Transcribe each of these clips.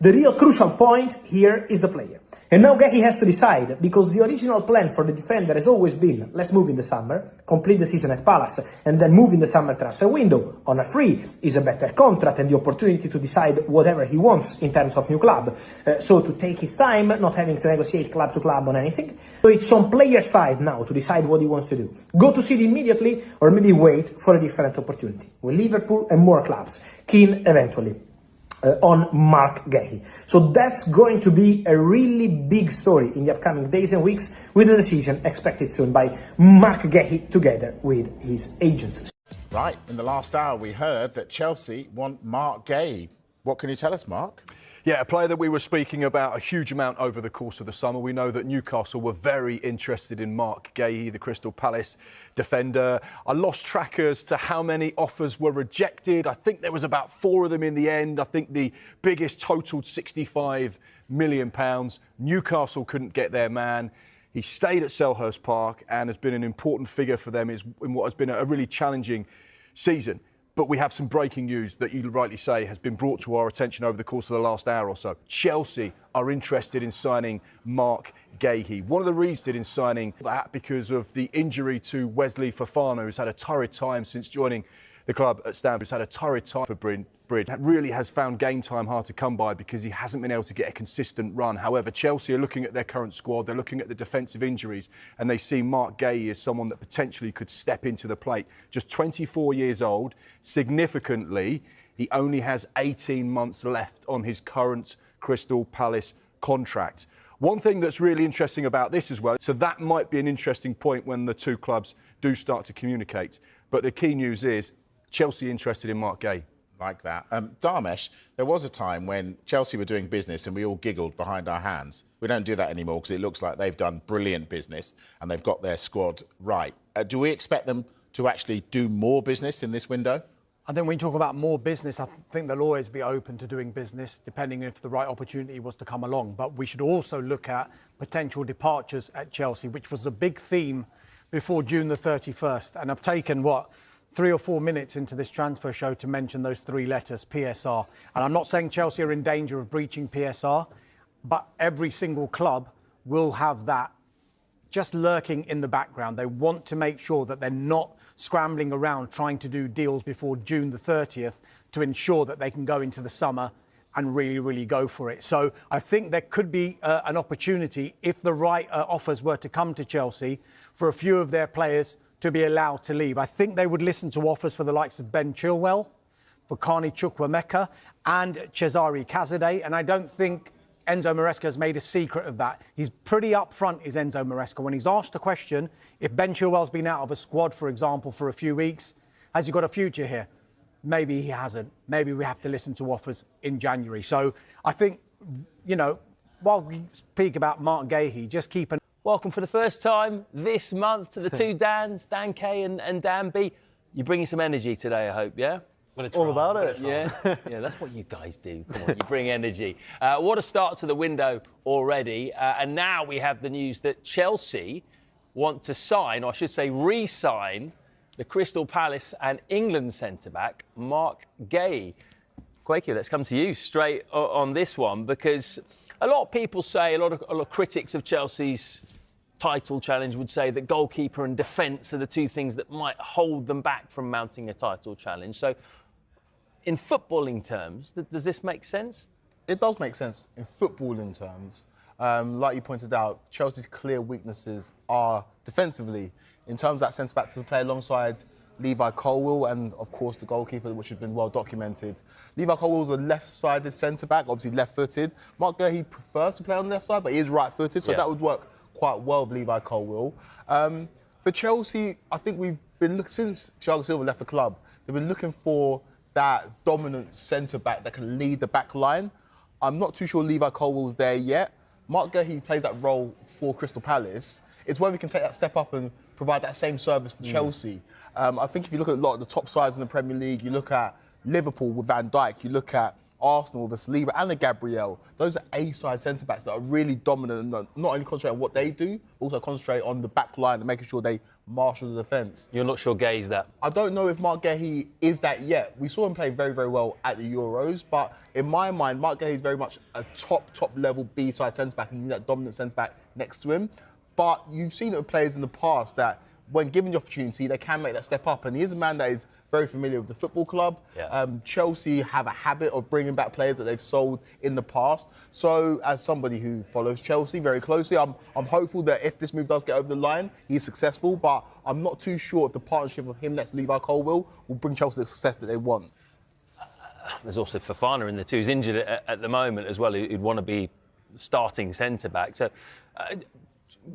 The real crucial point here is the player. And now Guehi has to decide, because the original plan for the defender has always been, let's move in the summer, complete the season at Palace, and then move in the summer transfer window on a free is a better contract and the opportunity to decide whatever he wants in terms of new club. So to take his time, not having to negotiate club to club on anything. So it's on player side now to decide what he wants to do. Go to City immediately, or maybe wait for a different opportunity. With Liverpool and more clubs, keen eventually on Marc Guehi. So that's going to be a really big story in the upcoming days and weeks, with a decision expected soon by Marc Guehi together with his agents. Right, in the last hour we heard that Chelsea want Marc Guehi. What can you tell us, Mark? Yeah, a player that we were speaking about a huge amount over the course of the summer. We know that Newcastle were very interested in Marc Guehi, the Crystal Palace defender. I lost track as to how many offers were rejected. I think there was about 4 of them in the end. I think the biggest totaled £65 million. Newcastle couldn't get their man. He stayed at Selhurst Park and has been an important figure for them in what has been a really challenging season. But we have some breaking news that you rightly say has been brought to our attention over the course of the last hour or so. Chelsea are interested in signing Marc Guehi. One of the reasons in signing that because of the injury to Wesley Fofana, who's had a torrid time since joining the club at Stamford. He's had a torrid time for Bridge. That really has found game time hard to come by because he hasn't been able to get a consistent run. However, Chelsea are looking at their current squad, they're looking at the defensive injuries, and they see Marc Guehi as someone that potentially could step into the plate. Just 24 years old, significantly, he only has 18 months left on his current Crystal Palace contract. One thing that's really interesting about this as well, so that might be an interesting point when the two clubs do start to communicate. But the key news is Chelsea interested in Marc Guehi. Like that. Dharmesh, there was a time when Chelsea were doing business and we all giggled behind our hands. We don't do that anymore because it looks like they've done brilliant business and they've got their squad right. Do we expect them to actually do more business in this window? I think when you talk about more business, I think they'll always be open to doing business, depending if the right opportunity was to come along. But we should also look at potential departures at Chelsea, which was the big theme before June the 31st. And I've taken, 3 or 4 minutes into this transfer show to mention those 3 letters, PSR. And I'm not saying Chelsea are in danger of breaching PSR, but every single club will have that just lurking in the background. They want to make sure that they're not scrambling around trying to do deals before June the 30th to ensure that they can go into the summer and really, really go for it. So I think there could be an opportunity, if the right offers were to come to Chelsea, for a few of their players to be allowed to leave. I think they would listen to offers for the likes of Ben Chilwell, for Carney Chukwuemeka and Cesare Cazorla, and I don't think Enzo Maresca has made a secret of that. He's pretty upfront, is Enzo Maresca. When he's asked a question, if Ben Chilwell's been out of a squad, for example, for a few weeks, has he got a future here? Maybe he hasn't. Maybe we have to listen to offers in January. So I think, while we speak about Marc Guehi, just keep an... Welcome for the first time this month to the two Dans, Dan K and Dan B. You're bringing some energy today, I hope, yeah? All about it. Yeah, yeah, that's what you guys do. Come on, you bring energy. What a start to the window already. And now we have the news that Chelsea want to sign, or I should say re-sign, the Crystal Palace and England centre-back, Marc Guehi. Quakey, let's come to you straight on this one, because a lot of people say, a lot of critics of Chelsea's title challenge would say that goalkeeper and defence are the two things that might hold them back from mounting a title challenge. So, in footballing terms, does this make sense? It does make sense in footballing terms. Like you pointed out, Chelsea's clear weaknesses are defensively. In terms of that centre-back to play alongside Levi Colwill and, of course, the goalkeeper, which has been well documented. Levi Colwill's a left-sided centre-back, obviously left-footed. Marc Guehi prefers to play on the left side, but he is right-footed, so that would work quite well with Levi Colwill. For Chelsea, I think we've been looking, since Thiago Silva left the club, they've been looking for that dominant centre-back that can lead the back line. I'm not too sure Levi Colwill's there yet. Marc Guehi plays that role for Crystal Palace. It's where we can take that step up and provide that same service to Chelsea. I think if you look at a lot of the top sides in the Premier League, you look at Liverpool with Van Dijk, you look at Arsenal, the Saliba and the Gabriel, those are A-side centre-backs that are really dominant and not only concentrate on what they do, also concentrate on the back line and making sure they marshal the defence. You're not sure Guehi's that? I don't know if Marc Guehi is that yet. We saw him play very, very well at the Euros, but in my mind, Marc Guehi is very much a top level B-side centre-back and you need that dominant centre-back next to him. But you've seen it with players in the past that when given the opportunity, they can make that step up. And he is a man that is very familiar with the football club. Yeah. Chelsea have a habit of bringing back players that they've sold in the past. So as somebody who follows Chelsea very closely, I'm hopeful that if this move does get over the line, he's successful. But I'm not too sure if the partnership of him next to Levi Colwill will bring Chelsea the success that they want. There's also Fofana in there too. He's injured at the moment as well. He'd want to be starting centre-back. So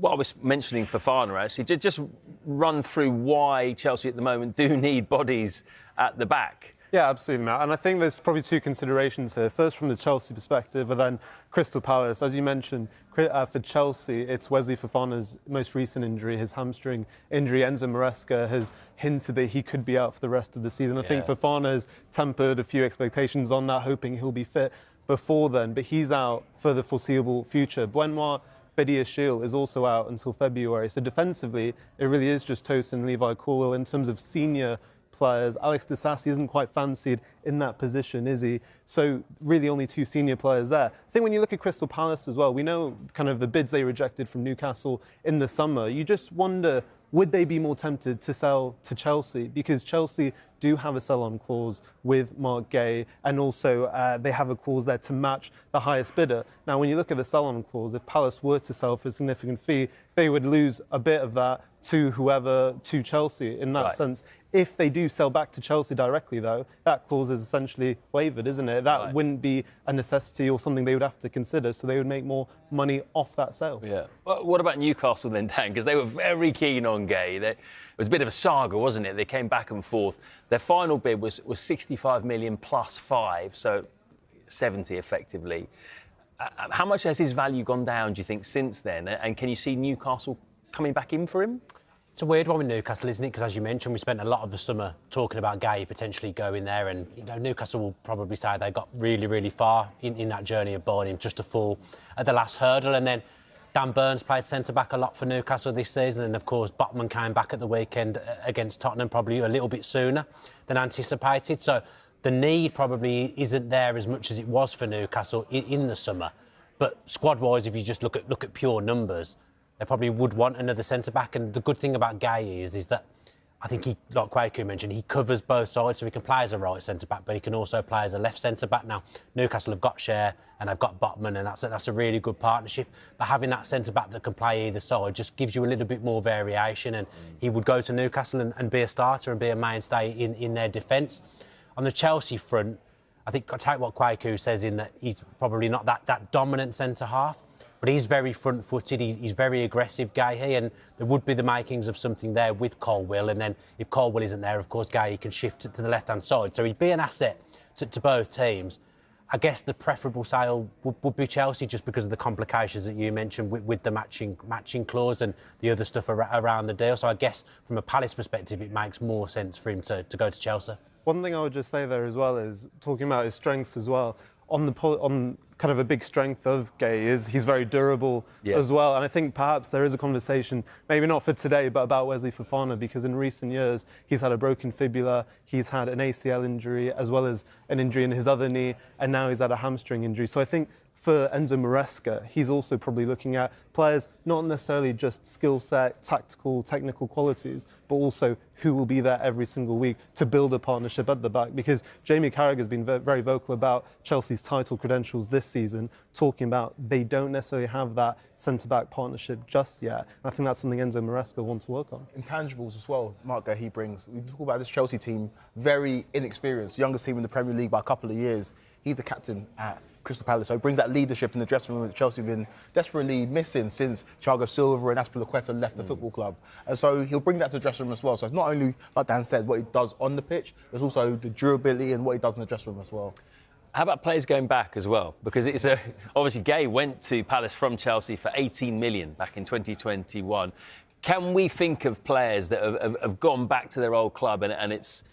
what I was mentioning Fofana, actually, just run through why Chelsea at the moment do need bodies at the back. Yeah, absolutely, Matt. And I think there's probably two considerations here. First, from the Chelsea perspective, and then Crystal Palace. As you mentioned, for Chelsea, it's Wesley Fofana's most recent injury, his hamstring injury. Enzo Maresca has hinted that he could be out for the rest of the season. I think Fofana has tempered a few expectations on that, hoping he'll be fit before then. But he's out for the foreseeable future. Benoit Bediashile is also out until February. So defensively, it really is just Tosin and Levi Colwill. In terms of senior players, Alex Disasi isn't quite fancied in that position, is he? So really only two senior players there. I think when you look at Crystal Palace as well, we know kind of the bids they rejected from Newcastle in the summer. You just wonder, would they be more tempted to sell to Chelsea? Because Chelsea do have a sell-on clause with Marc Guehi, and also they have a clause there to match the highest bidder. Now, when you look at the sell-on clause, if Palace were to sell for a significant fee, they would lose a bit of that to Chelsea in that sense. If they do sell back to Chelsea directly, though, that clause is essentially waived, isn't it? That wouldn't be a necessity or something they would have to consider, so they would make more money off that sale. Yeah. Well, what about Newcastle then, Dan? Because they were very keen on Guehi. It was a bit of a saga, wasn't it? They came back and forth. Their final bid was 65 million plus 5, so 70 effectively. How much has his value gone down, do you think, since then? And can you see Newcastle coming back in for him? It's a weird one with Newcastle, isn't it? Because as you mentioned, we spent a lot of the summer talking about Guehi potentially going there, and Newcastle will probably say they got really, really far in that journey of buying him just to fall at the last hurdle. And then Dan Burns played centre-back a lot for Newcastle this season, and of course Botman came back at the weekend against Tottenham probably a little bit sooner than anticipated. So the need probably isn't there as much as it was for Newcastle in the summer. But squad-wise, if you just look at pure numbers, they probably would want another centre-back. And the good thing about Guehi is that I think he, like Kwaku mentioned, he covers both sides, so he can play as a right centre-back, but he can also play as a left centre-back. Now, Newcastle have got Cher and they've got Botman, and that's a really good partnership. But having that centre-back that can play either side just gives you a little bit more variation, and he would go to Newcastle and be a starter and be a mainstay in their defence. On the Chelsea front, I think I take what Kwaku says in that he's probably not that dominant centre-half, but he's very front-footed, he's very aggressive, Guehi, and there would be the makings of something there with Colwill. And then if Colwill isn't there, of course, Guehi can shift it to the left-hand side. So he'd be an asset to both teams. I guess the preferable sale would be Chelsea, just because of the complications that you mentioned with the matching clause and the other stuff around the deal. So I guess from a Palace perspective, it makes more sense for him to go to Chelsea. One thing I would just say there as well is, talking about his strengths as well, on kind of a big strength of Guehi is he's very durable as well. And I think perhaps there is a conversation, maybe not for today, but about Wesley Fofana, because in recent years he's had a broken fibula, he's had an ACL injury as well as an injury in his other knee, and now he's had a hamstring injury. So I think for Enzo Maresca, he's also probably looking at players, not necessarily just skill set, tactical, technical qualities, but also who will be there every single week to build a partnership at the back. Because Jamie Carragher has been very vocal about Chelsea's title credentials this season, talking about they don't necessarily have that centre-back partnership just yet. And I think that's something Enzo Maresca wants to work on. Intangibles as well, Marc Guehi brings. We talk about this Chelsea team, very inexperienced, youngest team in the Premier League by a couple of years. He's the captain at Crystal Palace, so he brings that leadership in the dressing room that Chelsea have been desperately missing since Thiago Silva and Azpilicueta left the football club. And so he'll bring that to the dressing room as well. So it's not only, like Dan said, what he does on the pitch, there's also the durability and what he does in the dressing room as well. How about players going back as well? Because it's obviously Guehi went to Palace from Chelsea for 18 million back in 2021. Can we think of players that have gone back to their old club and it's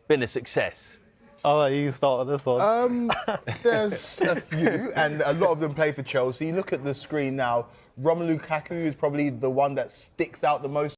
been a success? I'll let you start with this one. There's a few, and a lot of them play for Chelsea. You look at the screen now, Romelu Lukaku is probably the one that sticks out the most.